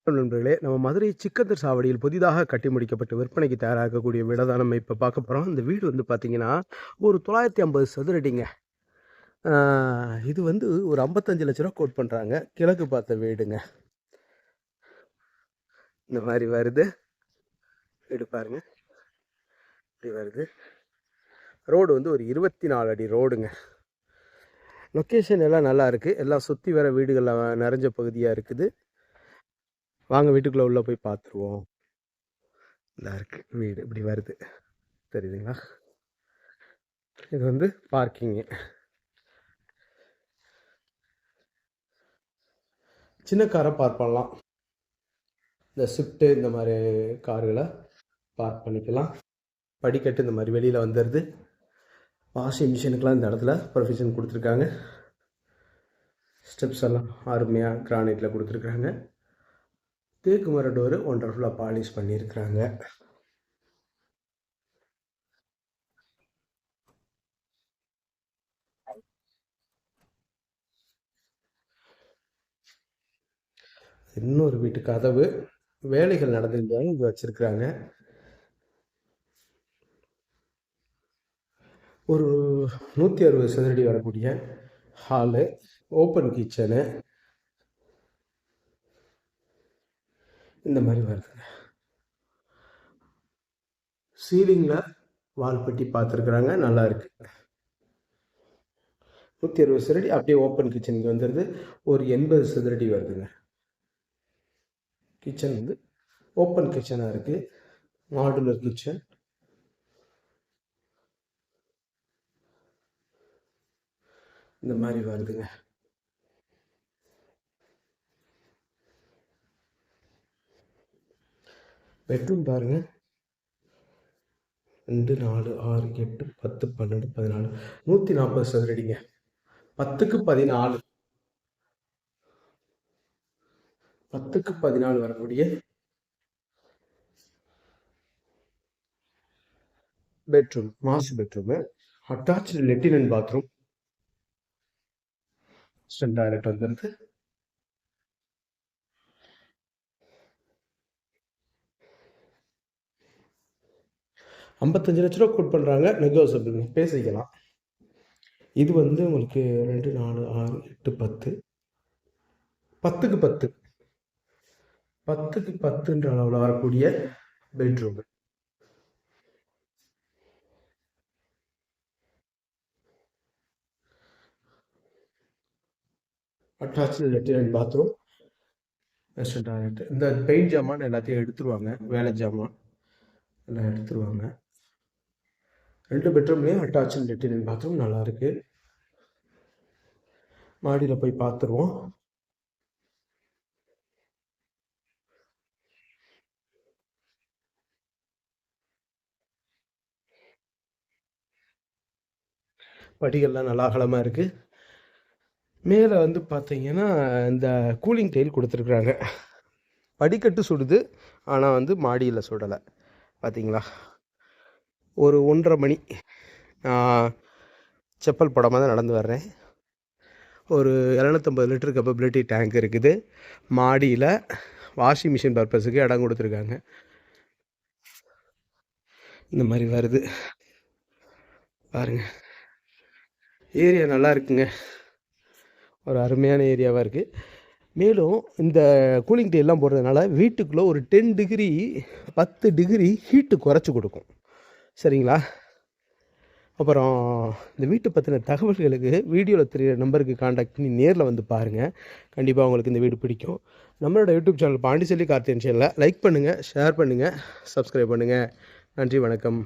நண்பர்களே, நம்ம மதுரை சிக்கந்தர் சாவடியில் புதிதாக கட்டி முடிக்கப்பட்டு விற்பனைக்கு தயாரா இருக்கக்கூடிய வீட தான் நம்ம இப்ப பார்க்க போறோம். இந்த வீடு வந்து பார்த்தீங்கன்னா, ஒரு 950 சதுர அடிங்க. ஆ இது வந்து ஒரு ரூ. 55,00,000 கோட் பண்றாங்க. கிழக்கு பார்த்த வீடுங்க. இந்த மாரி வருது. வீடு பாருங்க. இப்படி வருது. ரோடு வந்து ஒரு 24 அடி ரோடுங்க. லொக்கேஷன் எல்லாம் நல்லா இருக்கு. எல்லாம் சுத்தி வர வீடுகள்லாம் நிறைஞ்ச பகுதியா இருக்குது. வாங்க வீட்டுக்குள்ள உள்ள போய் பார்த்துருவோம். நல்லா இருக்கு வீடு. இப்படி வருது. தெரியுதுங்களா? இது வந்து பார்க்கிங்கு. சின்ன காரை பார்க் பண்ணலாம். இந்த ஸ்விஃப்ட்டு இந்த மாதிரி கார்களை பார்க் பண்ணிக்கலாம். படிக்கட்டு இந்த மாதிரி வெளியில் வந்துடுது. வாஷிங் மிஷினுக்கெலாம் இந்த இடத்துல ப்ரொவிஷன் கொடுத்துருக்காங்க. ஸ்டெப்ஸ் எல்லாம் அருமையாக கிரானைட்டில் கொடுத்துருக்குறாங்க. தேக்கு மர டோரு ஒண்டர்ஃபுல்லாக பாலிஷ் பண்ணியிருக்கிறாங்க. இன்னொரு வீட்டு கதவு வேலைகள் நடந்திருந்தாங்க இங்கே வச்சுருக்குறாங்க. ஒரு 160 சதுரடி வரக்கூடிய ஹாலு, ஓப்பன் கிச்சனு இந்த மாதிரி வருதுங்க. சீலிங்கில் வால் பெட்டி பார்த்துருக்குறாங்க. நல்லா இருக்கு. 160 சதுரடி அப்படியே ஓப்பன் கிச்சனுக்கு வந்துடுது. ஒரு 80 சதுரடி வருதுங்க. கிச்சன் வந்து ஓப்பன் கிச்சனாக இருக்குது. Modular kitchen. இந்த மாதிரி வருதுங்க. பெட்ரூம் பாருங்க. 2, 4, 6, 8, 10, 12, 14, 140 சதுரடிங்க. 10க்கு 14 10க்கு 14 வரக்கூடிய பெட்ரூம். Master bedroom. அட்டாச்சு லெட்டின் அண்ட் பாத்ரூம். டாய்லெட் வந்துருது. ₹55,00,000 கோட் பண்ணுறாங்க. நெகோசியபிள் பேசிக்கலாம். இது வந்து உங்களுக்கு 2, 4, 6, 8, 10, 10க்கு 10 10க்கு 10ன்ற அளவில் வரக்கூடிய பெட்ரூம். அட்டாச்சு லெட்டின் அண்ட் பாத்ரூம். Western toilet. இந்த பெயிண்ட் ஜாமான் எல்லாத்தையும் எடுத்துருவாங்க. வேலை ஜாமான் எல்லாம் எடுத்துருவாங்க. 2 பெட்ரூம்லேயும் அட்டாச்சு லெட்டின் அண்ட் பாத்ரூம் நல்லா இருக்கு. மாடியில் போய் பார்த்துருவோம். படிகள்லாம் நல்லா அகலமாக இருக்குது. மேலே வந்து பார்த்தீங்கன்னா இந்த கூலிங் டைல் கொடுத்துருக்குறாங்க. படிக்கட்டு சுடுது, ஆனால் வந்து மாடியில் சுடலை. பார்த்தீங்களா? ஒரு 1:30 மணி செப்பல் படமாக தான் நடந்து வர்றேன். ஒரு 750 லிட்டர் கெப்பபிலிட்டி டேங்க் இருக்குது. மாடியில் வாஷிங் மிஷின் பர்பஸுக்கு இடம் கொடுத்துருக்காங்க. இந்த மாதிரி வருது பாருங்கள். ஏரியா நல்லா இருக்குங்க. ஒரு அருமையான ஏரியாவாக இருக்குது. மேலும் இந்த கூலிங் டேலாம் போடுறதுனால வீட்டுக்குள்ளே ஒரு 10 டிகிரி 10 டிகிரி ஹீட்டு குறைச்சி கொடுக்கும். சரிங்களா? அப்புறம் இந்த வீட்டை பற்றின தகவல்களுக்கு வீடியோவில் தெரிகிற நம்பருக்கு காண்டாக்ட் பண்ணி நேரில் வந்து பாருங்கள். கண்டிப்பாக உங்களுக்கு இந்த வீடு பிடிக்கும். நம்மளோட யூடியூப் சேனல் பாண்டிச்சேரி கார்த்தியன் சேனலை லைக் பண்ணுங்கள், ஷேர் பண்ணுங்கள், சப்ஸ்கிரைப் பண்ணுங்கள். நன்றி, வணக்கம்.